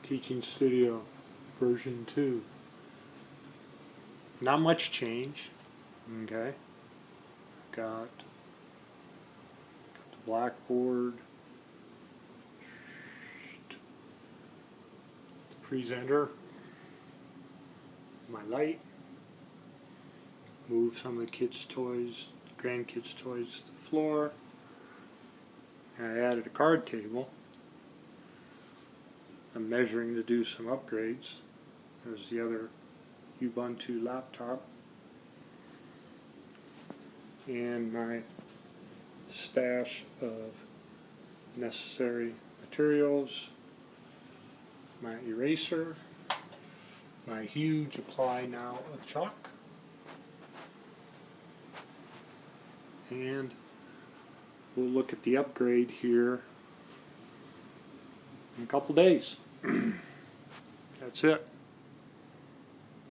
Teaching Studio version 2. Not much change. Okay. Got the blackboard, the presenter, my light, move some of the kids' toys, grandkids' toys to the floor. I added a card table. I'm measuring to do some upgrades. There's the other Ubuntu laptop. And my stash of necessary materials, my eraser, my huge apply now of chalk, and we'll look at the upgrade here in a couple days. That's it.